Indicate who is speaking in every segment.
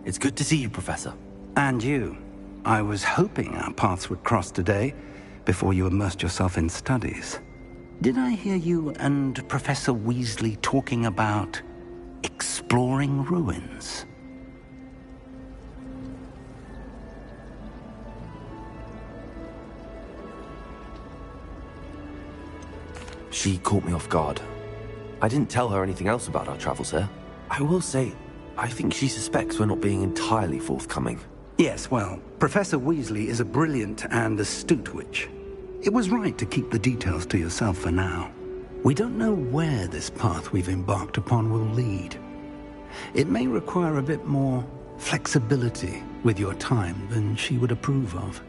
Speaker 1: It's good to see you, Professor.
Speaker 2: And you. I was hoping our paths would cross today, before you immersed yourself in studies. Did I hear you and Professor Weasley talking about exploring ruins?
Speaker 1: She caught me off guard. I didn't tell her anything else about our travels here. I will say, I think she suspects we're not being entirely forthcoming.
Speaker 2: Yes, well, Professor Weasley is a brilliant and astute witch. It was right to keep the details to yourself for now. We don't know where this path we've embarked upon will lead. It may require a bit more flexibility with your time than she would approve of.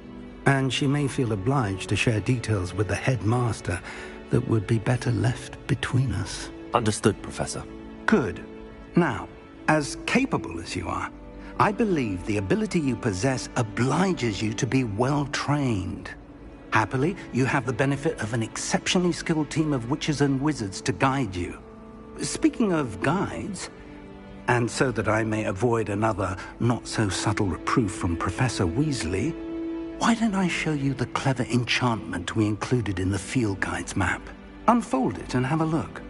Speaker 2: And she may feel obliged to share details with the headmaster that would be better left between us.
Speaker 1: Understood, Professor.
Speaker 2: Good. Now, as capable as you are, I believe the ability you possess obliges you to be well-trained. Happily, you have the benefit of an exceptionally skilled team of witches and wizards to guide you. Speaking of guides, and so that I may avoid another not-so-subtle reproof from Professor Weasley, why don't I show you the clever enchantment we included in the field guide's map? Unfold it and have a look.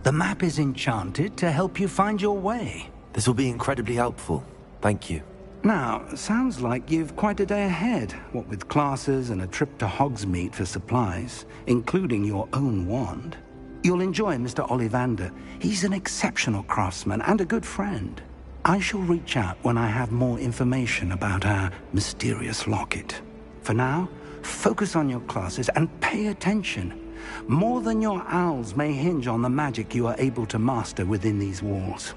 Speaker 2: The map is enchanted to help you find your way.
Speaker 1: This will be incredibly helpful. Thank you.
Speaker 2: Now, sounds like you've quite a day ahead, what with classes and a trip to Hogsmeade for supplies, including your own wand. You'll enjoy Mr. Ollivander. He's an exceptional craftsman and a good friend. I shall reach out when I have more information about our mysterious locket. For now, focus on your classes and pay attention. More than your owls may hinge on the magic you are able to master within these walls.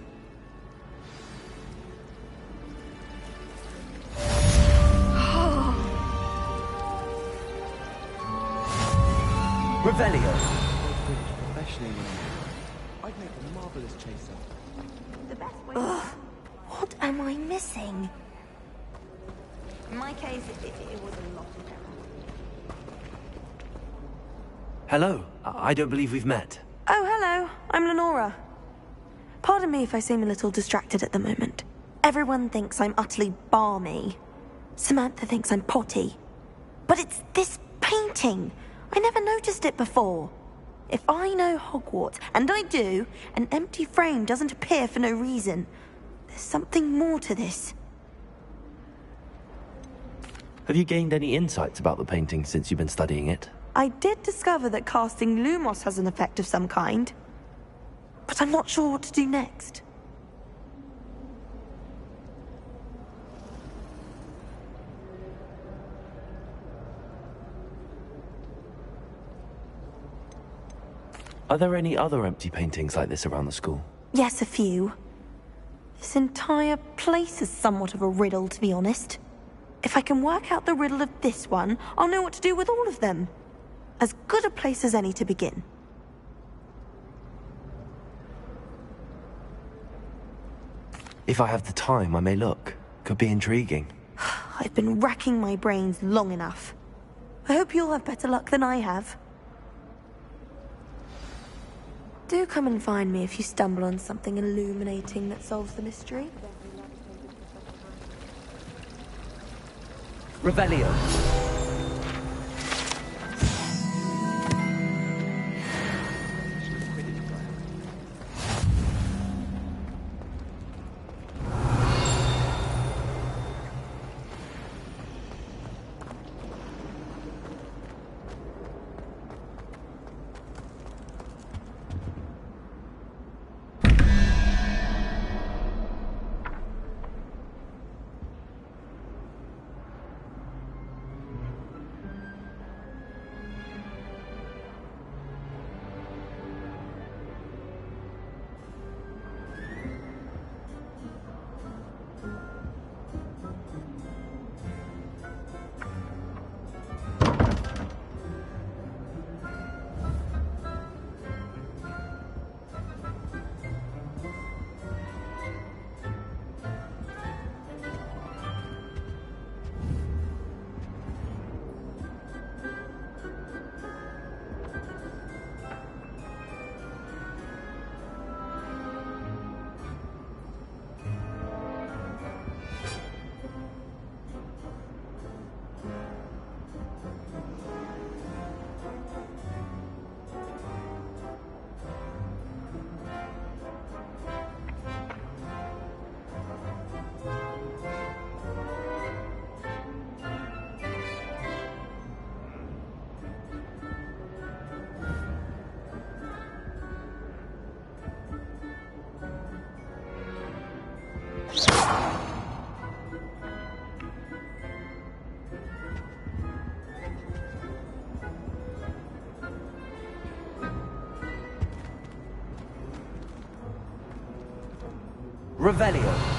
Speaker 1: Revelio!
Speaker 3: I'd make a marvelous chaser.
Speaker 4: Ugh, what am I missing? In my case, it was a lot of error.
Speaker 1: Hello. I don't believe we've met.
Speaker 5: Oh, hello. I'm Lenora. Pardon me if I seem a little distracted at the moment. Everyone thinks I'm utterly balmy. Samantha thinks I'm potty. But it's this painting. I never noticed it before. If I know Hogwarts, and I do, an empty frame doesn't appear for no reason. There's something more to this.
Speaker 1: Have you gained any insights about the painting since you've been studying it?
Speaker 5: I did discover that casting Lumos has an effect of some kind. But I'm not sure what to do next.
Speaker 1: Are there any other empty paintings like this around the school?
Speaker 5: Yes, a few. This entire place is somewhat of a riddle, to be honest. If I can work out the riddle of this one, I'll know what to do with all of them. As good a place as any to begin.
Speaker 1: If I have the time, I may look. Could be intriguing.
Speaker 5: I've been racking my brains long enough. I hope you'll have better luck than I have. Do come and find me if you stumble on something illuminating that solves the mystery.
Speaker 1: Revelio.
Speaker 6: Revelio.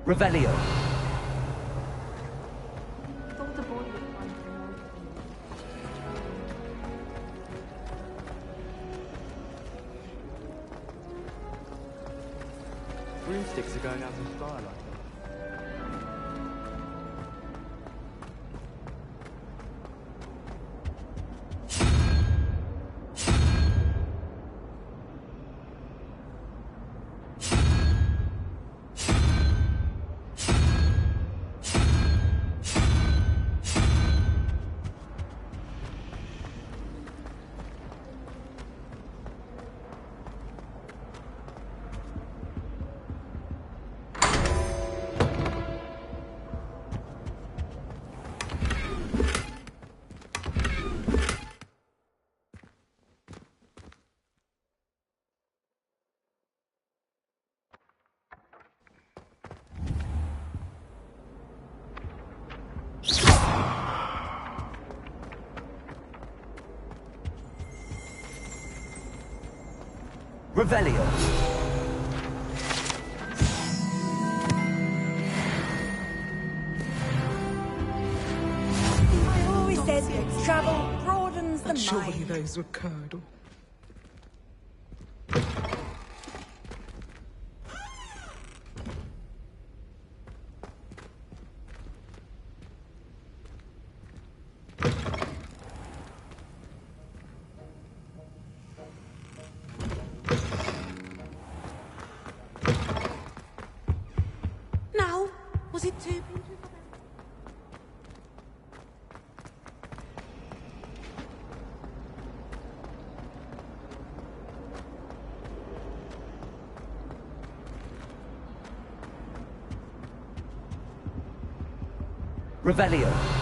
Speaker 6: Revelio.
Speaker 3: Broomsticks are going out of style, I think.
Speaker 6: Revelio.
Speaker 7: I always said that travel broadens the
Speaker 8: Surely
Speaker 7: mind.
Speaker 8: those were curdle.
Speaker 7: Now, was it too...
Speaker 6: Revelio.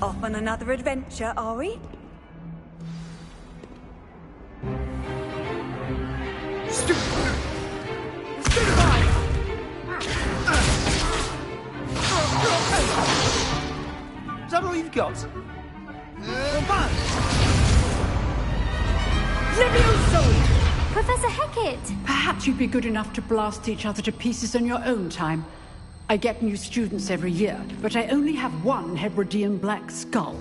Speaker 7: Off on another adventure, are we?
Speaker 8: Is that all you've got?
Speaker 7: Levioso!
Speaker 9: Professor Hackett!
Speaker 10: Perhaps you'd be good enough to blast each other to pieces on your own time. I get new students every year, but I only have one Hebridean black skull.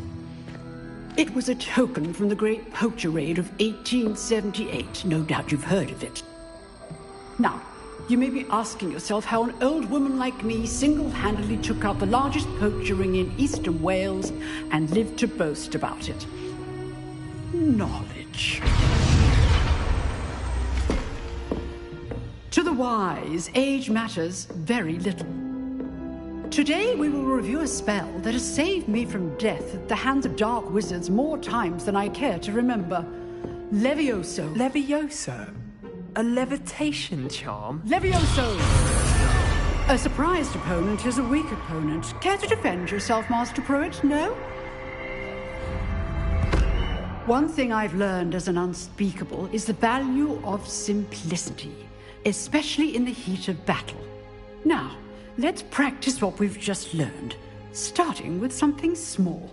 Speaker 10: It was a token from the Great Poacher Raid of 1878. No doubt you've heard of it. Now, you may be asking yourself how an old woman like me single-handedly took out the largest poacher ring in eastern Wales and lived to boast about it. Knowledge. To the wise, age matters very little. Today we will review a spell that has saved me from death at the hands of dark wizards more times than I care to remember. Levioso.
Speaker 3: Levioso? A levitation charm?
Speaker 10: Levioso! A surprised opponent is a weak opponent. Care to defend yourself, Master Pruitt? No? One thing I've learned as an unspeakable is the value of simplicity, especially in the heat of battle. Now, let's practice what we've just learned, starting with something small.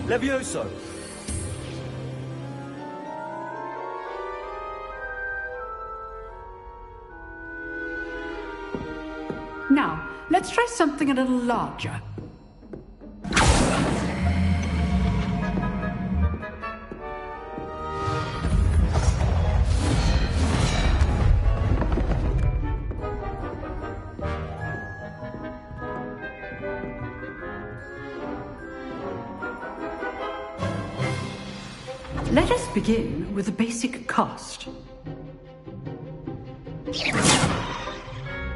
Speaker 8: Levioso!
Speaker 10: Now, let's try something a little larger. Let us begin with a basic cast.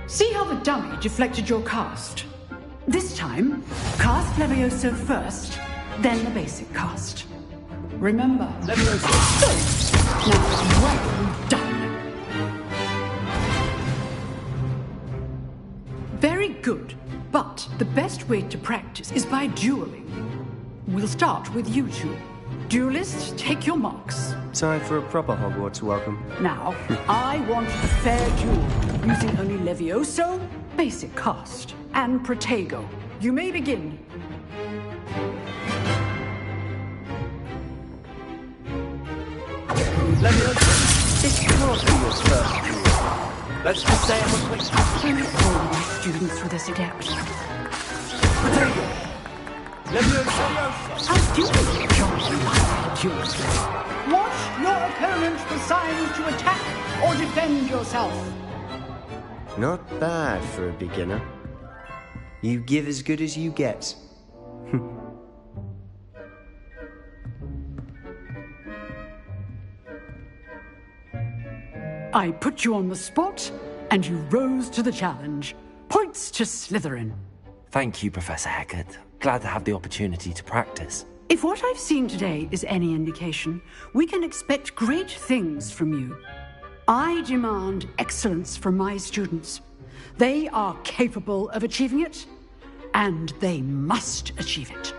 Speaker 10: See how the dummy deflected your cast? This time, cast Levioso first, then the basic cast. Remember, Levioso. Now, well done. Very good, but the best way to practice is by dueling. We'll start with you two. Duelists, take your marks.
Speaker 8: Time for a proper Hogwarts welcome.
Speaker 10: Now, I want a fair duel, using only Levioso, basic cast, and Protego. You may begin.
Speaker 8: Levioso, this can't be your first duel. Let's just say I'm a quick...
Speaker 10: All my students with this adept.
Speaker 8: Levioso!
Speaker 10: How do you enjoy duels? Watch your opponent for signs to attack or defend yourself.
Speaker 11: Not bad for a beginner. You give as good as you get.
Speaker 10: I put you on the spot, and you rose to the challenge. Points to Slytherin.
Speaker 1: Thank you, Professor Hackett. Glad to have the opportunity to practice.
Speaker 10: If what I've seen today is any indication, we can expect great things from you. I demand excellence from my students. They are capable of achieving it, and they must achieve it.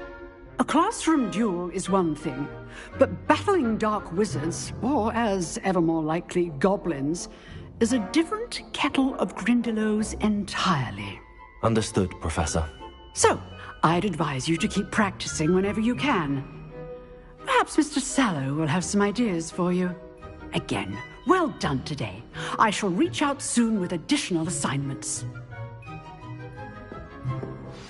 Speaker 10: A classroom duel is one thing, but battling dark wizards, or as ever more likely, goblins, is a different kettle of Grindylows entirely.
Speaker 1: Understood, Professor.
Speaker 10: So, I'd advise you to keep practicing whenever you can. Perhaps Mr. Sallow will have some ideas for you. Again, well done today. I shall reach out soon with additional assignments.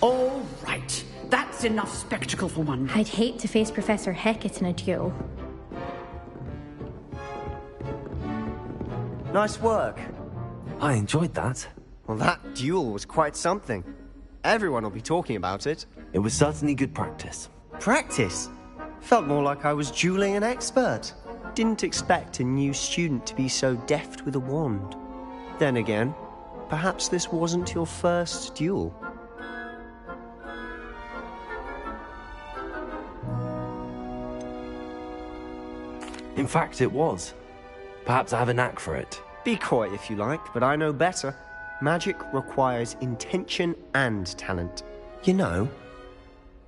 Speaker 10: All right. That's enough spectacle for one day.
Speaker 9: I'd hate to face Professor Hackett in a duel.
Speaker 11: Nice work.
Speaker 1: I enjoyed that.
Speaker 11: Well, that duel was quite something. Everyone will be talking about it.
Speaker 1: It was certainly good practice.
Speaker 11: Practice? Felt more like I was dueling an expert. Didn't expect a new student to be so deft with a wand. Then again, perhaps this wasn't your first duel.
Speaker 1: In fact, it was. Perhaps I have a knack for it.
Speaker 11: Be coy if you like, but I know better. Magic requires intention and talent. You know,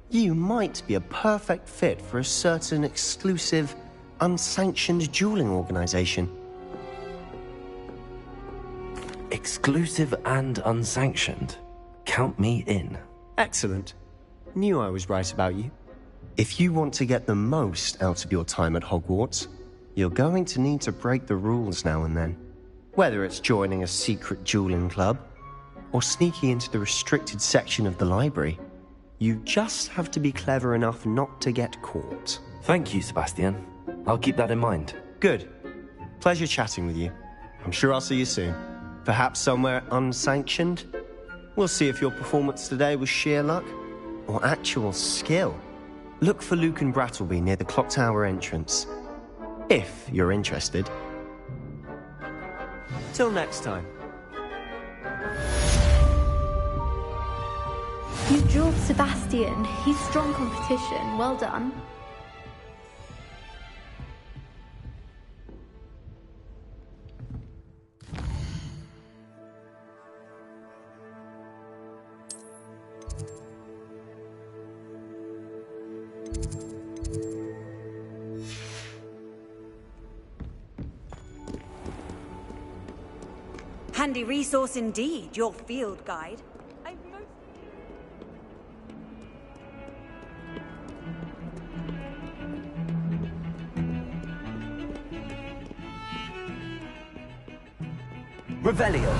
Speaker 11: you might be a perfect fit for a certain exclusive, unsanctioned dueling organization.
Speaker 1: Exclusive and unsanctioned? Count me in.
Speaker 11: Excellent. Knew I was right about you. If you want to get the most out of your time at Hogwarts, you're going to need to break the rules now and then. Whether it's joining a secret dueling club, or sneaking into the restricted section of the library, you just have to be clever enough not to get caught.
Speaker 1: Thank you, Sebastian. I'll keep that in mind.
Speaker 11: Good. Pleasure chatting with you. I'm sure I'll see you soon. Perhaps somewhere unsanctioned? We'll see if your performance today was sheer luck or actual skill. Look for Luke and Brattleby near the clock tower entrance, if you're interested. Till next time.
Speaker 9: You drove Sebastian. He's strong competition. Well done.
Speaker 7: Handy resource indeed, your field guide.
Speaker 6: Revelio.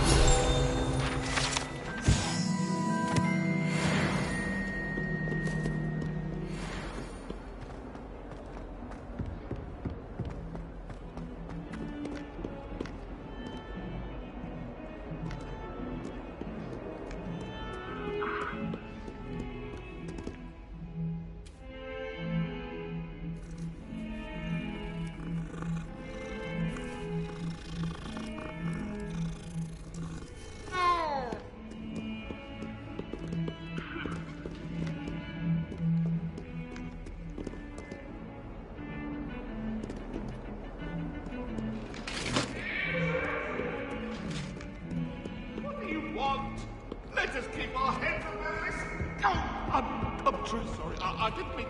Speaker 12: Let us keep our heads on this. Oh, I'm truly sorry. I didn't mean...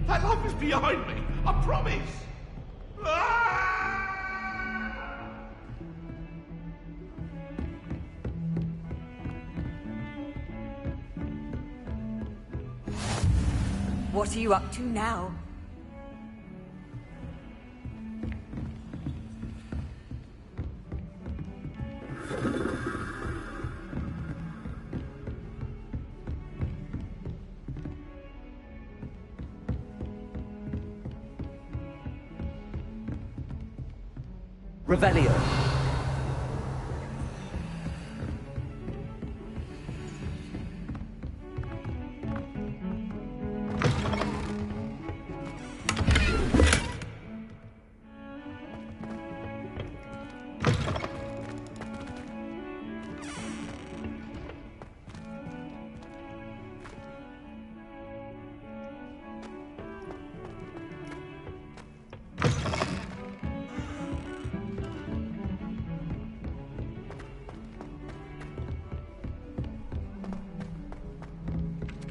Speaker 12: That love is behind me. I promise.
Speaker 7: What are you up to now?
Speaker 6: Revelio.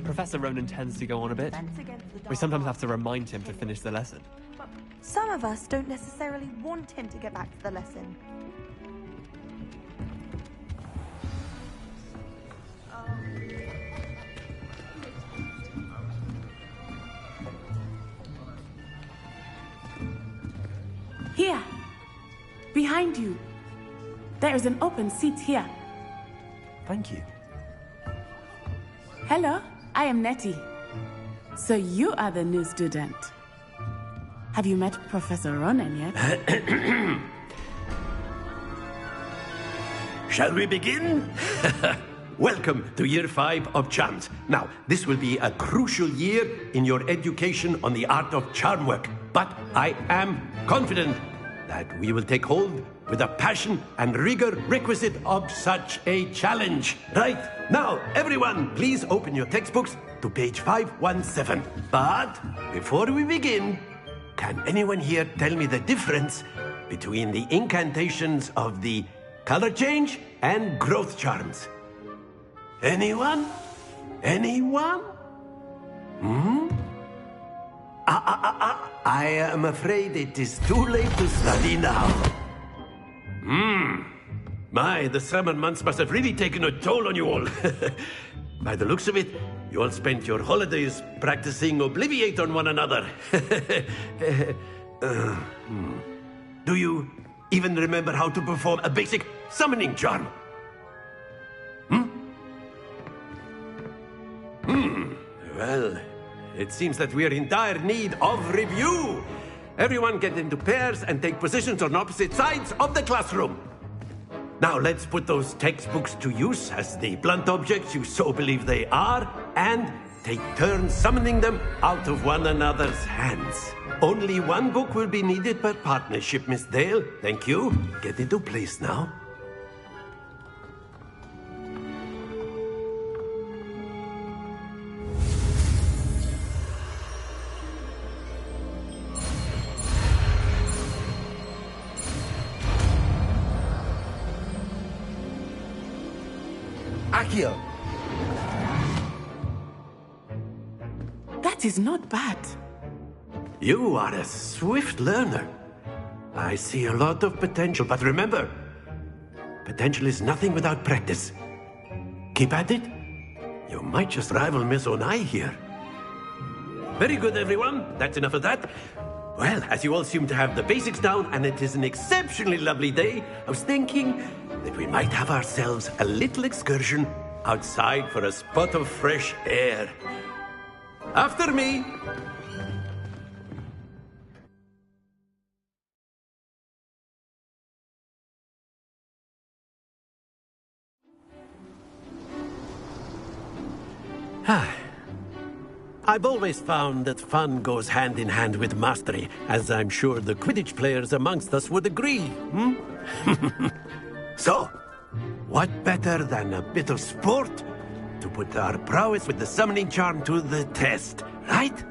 Speaker 13: Professor Ronan tends to go on a bit. We sometimes have to remind him to finish the lesson.
Speaker 5: Some of us don't necessarily want him to get back to the lesson.
Speaker 14: Here! Behind you! There is an open seat here.
Speaker 1: Thank you.
Speaker 14: Hello, I am Nettie. So you are the new student. Have you met Professor Ronan yet?
Speaker 15: Shall we begin? Welcome to Year 5 of Charms. Now, this will be a crucial year in your education on the art of charm work. But I am confident that we will take hold with the passion and rigor requisite of such a challenge. Right, now, everyone, please open your textbooks to page 517. But before we begin, can anyone here tell me the difference between the incantations of the color change and growth charms? Anyone? Anyone? I am afraid it is too late to study now. My, the summer months must have really taken a toll on you all. By the looks of it, you all spent your holidays practicing Obliviate on one another. Do you even remember how to perform a basic summoning charm? Well, it seems that we are in dire need of review. Everyone get into pairs and take positions on opposite sides of the classroom. Now let's put those textbooks to use as the blunt objects you so believe they are, and take turns summoning them out of one another's hands. Only one book will be needed per partnership, Miss Dale. Thank you. Get into place now.
Speaker 8: Accio!
Speaker 14: That is not bad.
Speaker 15: You are a swift learner. I see a lot of potential, but remember, potential is nothing without practice. Keep at it. You might just rival Miss Onai here. Very good, everyone. That's enough of that. Well, as you all seem to have the basics down, and it is an exceptionally lovely day, I was thinking that we might have ourselves a little excursion outside for a spot of fresh air. After me! I've always found that fun goes hand in hand with mastery, as I'm sure the Quidditch players amongst us would agree. So, what better than a bit of sport to put our prowess with the summoning charm to the test, right?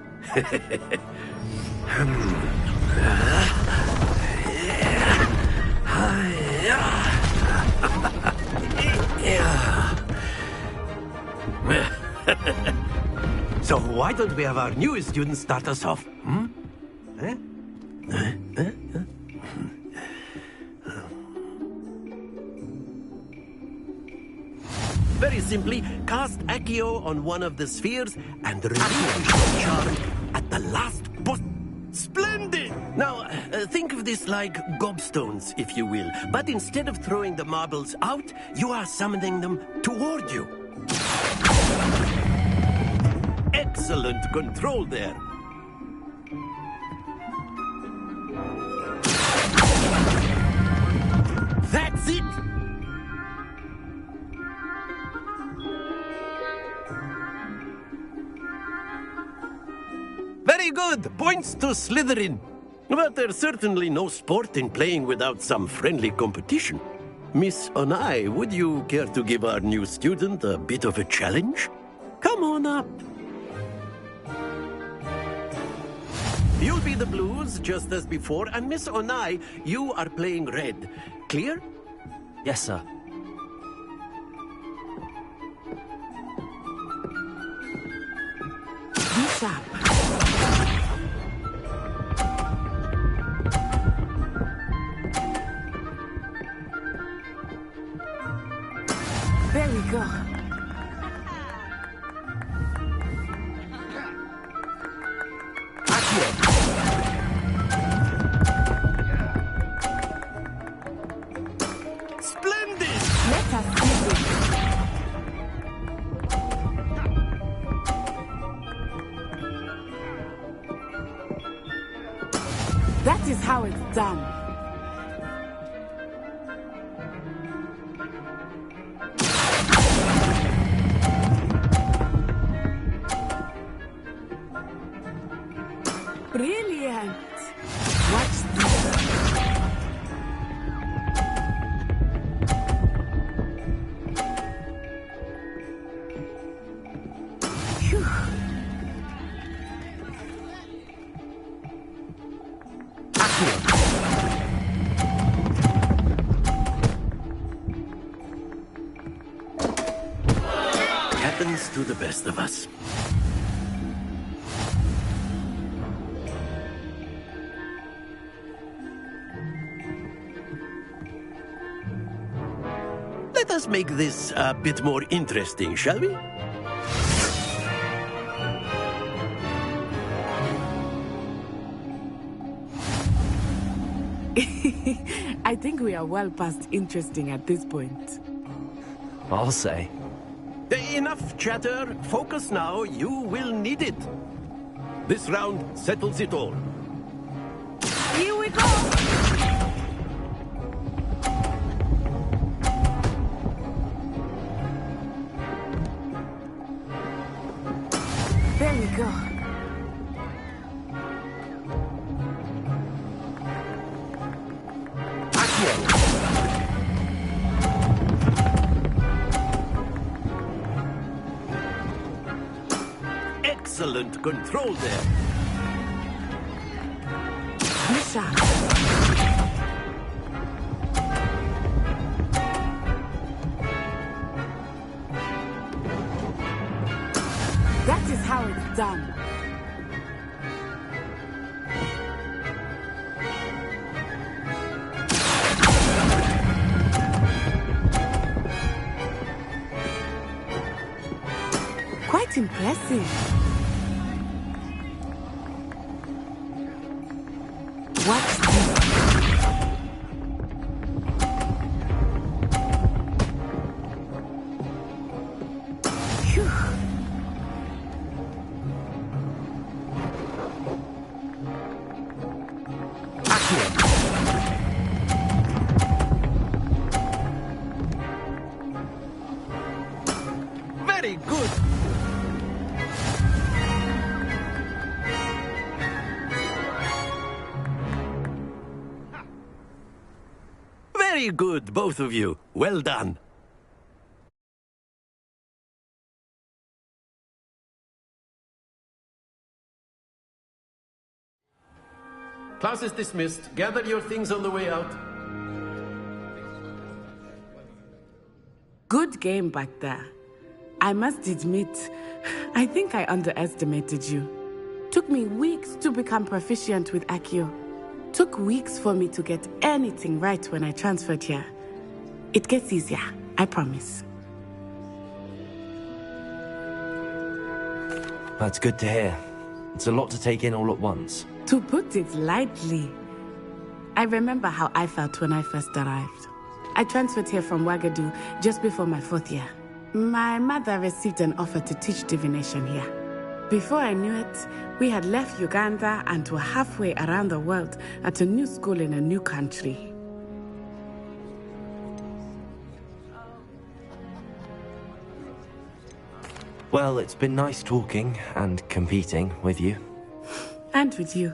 Speaker 15: So why don't we have our newest student start us off? Very simply, cast Accio on one of the spheres and release your charm at the last boss. Splendid! Now, think of this like gobstones, if you will. But instead of throwing the marbles out, you are summoning them toward you. Excellent control there. That's it! Very good. Points to Slytherin. But there's certainly no sport in playing without some friendly competition. Miss Onai, would you care to give our new student a bit of a challenge? Come on up. You'll be the blues, just as before, and Miss Onai, you are playing red. Clear?
Speaker 6: Yes, sir.
Speaker 14: Be sharp. There we go.
Speaker 15: Splendid!
Speaker 14: Let us see this. That is how it's done. Brilliant! Watch this. Phew.
Speaker 15: happens to the best of us. Let us make this a bit more interesting, shall we?
Speaker 14: I think we are well past interesting at this point.
Speaker 1: I'll say.
Speaker 15: Enough chatter. Focus now. You will need it. This round settles it all.
Speaker 14: Here we go! There we go.
Speaker 15: Excellent control there.
Speaker 14: Misha. That is how it's done. Quite impressive. What's this? Phew.
Speaker 15: Very good. Very good, both of you. Well done. Class is dismissed. Gather your things on the way out.
Speaker 14: Good game back there. I must admit, I think I underestimated you. Took me weeks to become proficient with Accio. Took weeks for me to get anything right when I transferred here. It gets easier, I promise.
Speaker 1: That's good to hear. It's a lot to take in all at once.
Speaker 14: To put it lightly, I remember how I felt when I first arrived. I transferred here from Wagadu just before my 4th year. My mother received an offer to teach divination here. Before I knew it, we had left Uganda and were halfway around the world at a new school in a new country.
Speaker 1: Well, it's been nice talking and competing with you.
Speaker 14: And with you.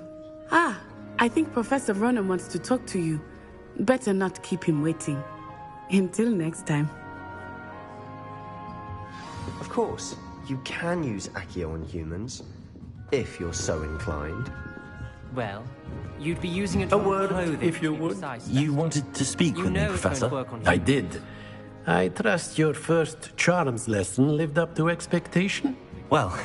Speaker 14: Ah, I think Professor Ronan wants to talk to you. Better not keep him waiting. Until next time.
Speaker 11: Of course, you can use Accio on humans, if you're so inclined.
Speaker 6: Well, you'd be using it
Speaker 15: A
Speaker 6: on
Speaker 15: word,
Speaker 6: clothing
Speaker 15: if you
Speaker 6: to be
Speaker 15: would.
Speaker 6: precise.
Speaker 1: You wanted to speak with me,
Speaker 6: know it's going to
Speaker 1: Professor?
Speaker 6: work on
Speaker 15: I
Speaker 6: you.
Speaker 15: did. I trust your first charms lesson lived up to expectation?
Speaker 1: Well,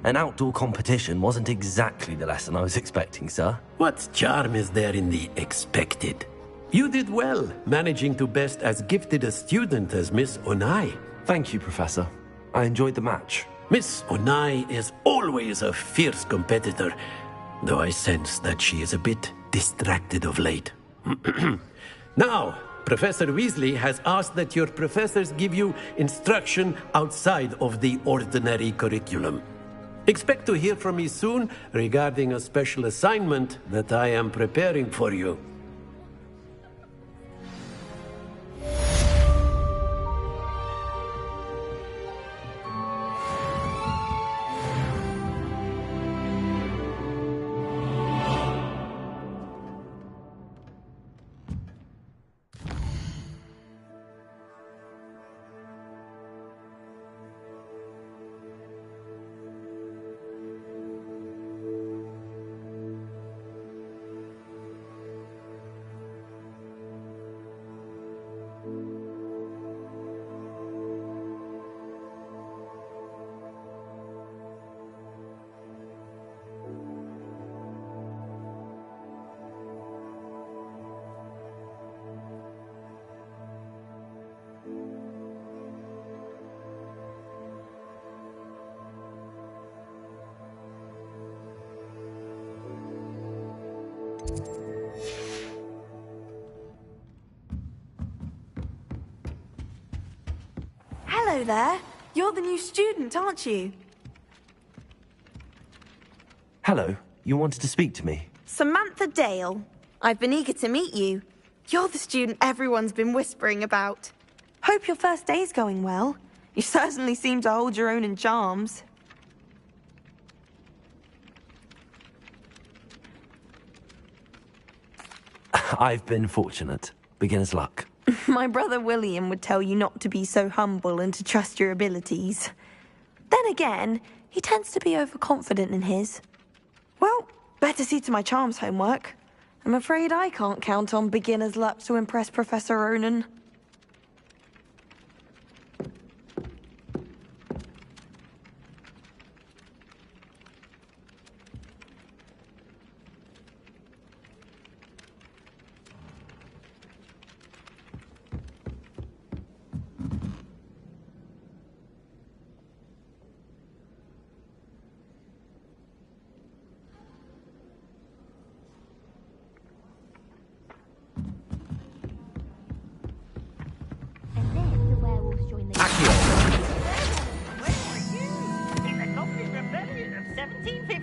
Speaker 1: an outdoor competition wasn't exactly the lesson I was expecting, sir.
Speaker 15: What charm is there in the expected? You did well, managing to best as gifted a student as Miss Onai.
Speaker 1: Thank you, Professor. I enjoyed the match.
Speaker 15: Miss Onai is always a fierce competitor, though I sense that she is a bit distracted of late. Now, Professor Weasley has asked that your professors give you instruction outside of the ordinary curriculum. Expect to hear from me soon regarding a special assignment that I am preparing for you.
Speaker 5: Hello there. You're the new student, aren't you?
Speaker 1: Hello. You wanted to speak to me?
Speaker 5: Samantha Dale. I've been eager to meet you. You're the student everyone's been whispering about. Hope your first day's going well. You certainly seem to hold your own in charms.
Speaker 1: I've been fortunate. Beginner's luck.
Speaker 5: My brother William would tell you not to be so humble and to trust your abilities. Then again, he tends to be overconfident in his. Well, better see to my charms homework. I'm afraid I can't count on beginner's luck to impress Professor Ronan.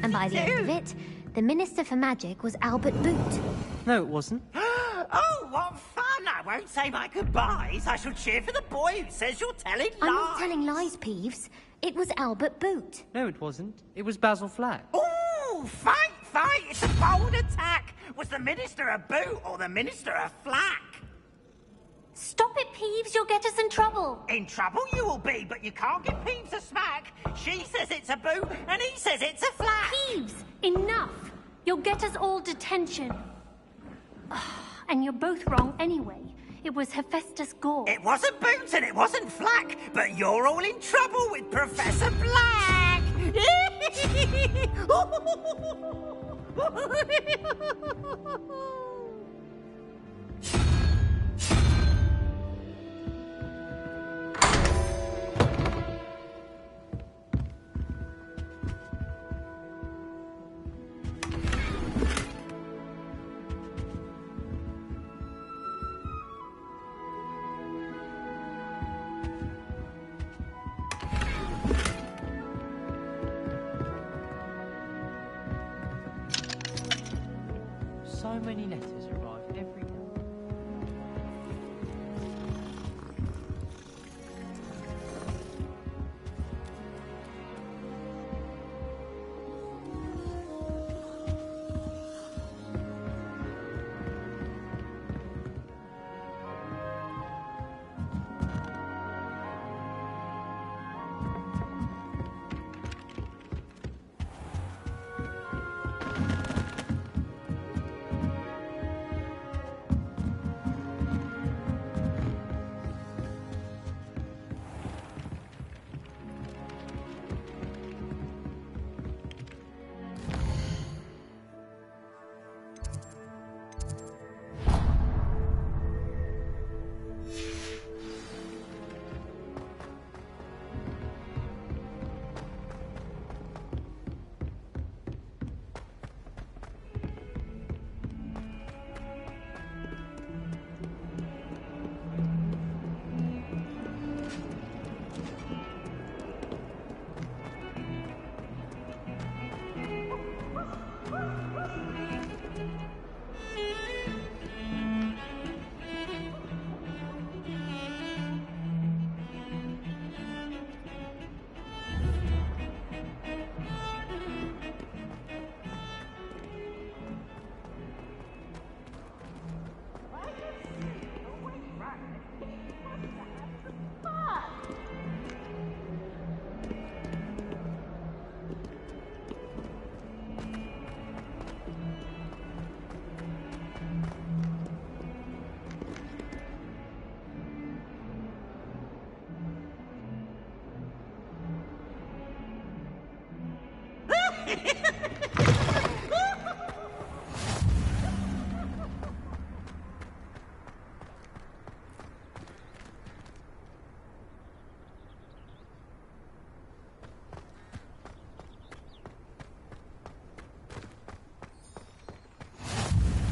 Speaker 16: And by the end of it, the Minister for Magic was Albert Boot.
Speaker 6: No, it wasn't.
Speaker 17: Oh, what fun! I won't say my goodbyes. I shall cheer for the boy who says you're telling lies.
Speaker 16: I'm not telling lies, Peeves. It was Albert Boot.
Speaker 6: No, it wasn't. It was Basil Flack.
Speaker 17: Oh, fight, fight! It's a bold attack. Was the Minister a boot or the Minister a flack?
Speaker 16: Stop it, Peeves. You'll get us in trouble.
Speaker 17: In trouble you will be, but you can't give Peeves a smack. She says it's a boot, and he says it's a flack.
Speaker 16: Peeves, enough. You'll get us all detention. And you're both wrong anyway. It was Hephaestus Gore.
Speaker 17: It wasn't boot and it wasn't flack, but you're all in trouble with Professor Black.
Speaker 6: So many letters arrive every day.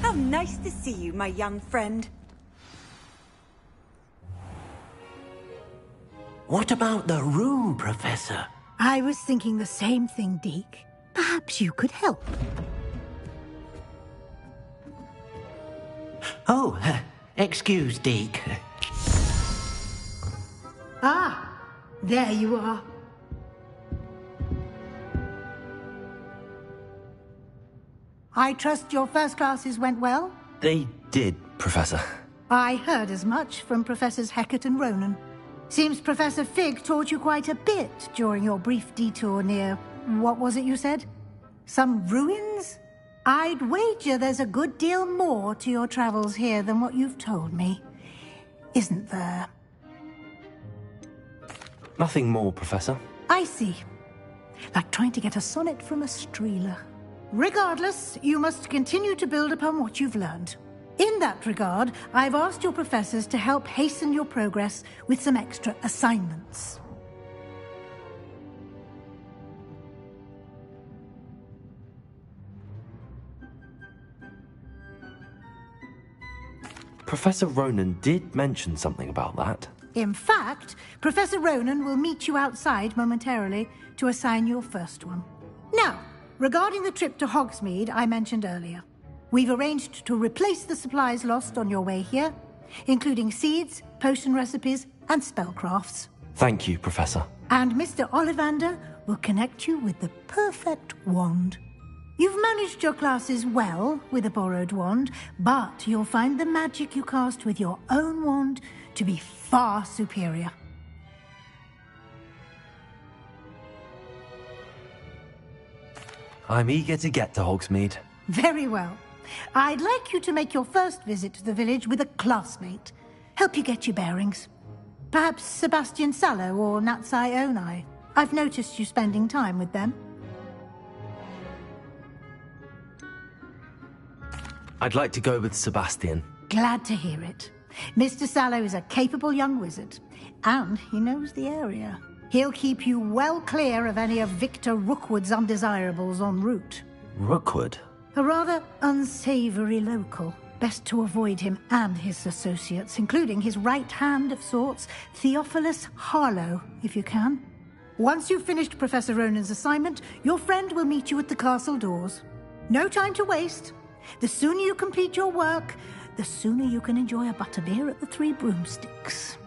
Speaker 7: How nice to see you, my young friend.
Speaker 15: What about the room, Professor?
Speaker 18: I was thinking the same thing, Deke. Perhaps you could help.
Speaker 15: Oh, excuse, Deke.
Speaker 18: Ah, there you are. I trust your first classes went well?
Speaker 1: They did, Professor.
Speaker 18: I heard as much from Professors Hecat and Ronan. Seems Professor Fig taught you quite a bit during your brief detour near... what was it you said? Some ruins? I'd wager there's a good deal more to your travels here than what you've told me. Isn't there?
Speaker 1: Nothing more, Professor.
Speaker 18: I see. Like trying to get a sonnet from a streeler. Regardless, you must continue to build upon what you've learned. In that regard, I've asked your professors to help hasten your progress with some extra assignments.
Speaker 1: Professor Ronan did mention something about that.
Speaker 18: In fact, Professor Ronan will meet you outside momentarily to assign your first one. Now, regarding the trip to Hogsmeade I mentioned earlier, we've arranged to replace the supplies lost on your way here, including seeds, potion recipes, and spellcrafts.
Speaker 1: Thank you, Professor.
Speaker 18: And Mr. Ollivander will connect you with the perfect wand. You've managed your classes well with a borrowed wand, but you'll find the magic you cast with your own wand to be far superior.
Speaker 1: I'm eager to get to Hogsmeade.
Speaker 18: Very well. I'd like you to make your first visit to the village with a classmate. Help you get your bearings. Perhaps Sebastian Sallow or Natsai Onai. I've noticed you spending time with them.
Speaker 1: I'd like to go with Sebastian.
Speaker 18: Glad to hear it. Mr. Sallow is a capable young wizard, and he knows the area. He'll keep you well clear of any of Victor Rookwood's undesirables en route.
Speaker 1: Rookwood?
Speaker 18: A rather unsavory local. Best to avoid him and his associates, including his right hand of sorts, Theophilus Harlow, if you can. Once you've finished Professor Ronan's assignment, your friend will meet you at the castle doors. No time to waste. The sooner you complete your work, the sooner you can enjoy a butterbeer at the Three Broomsticks.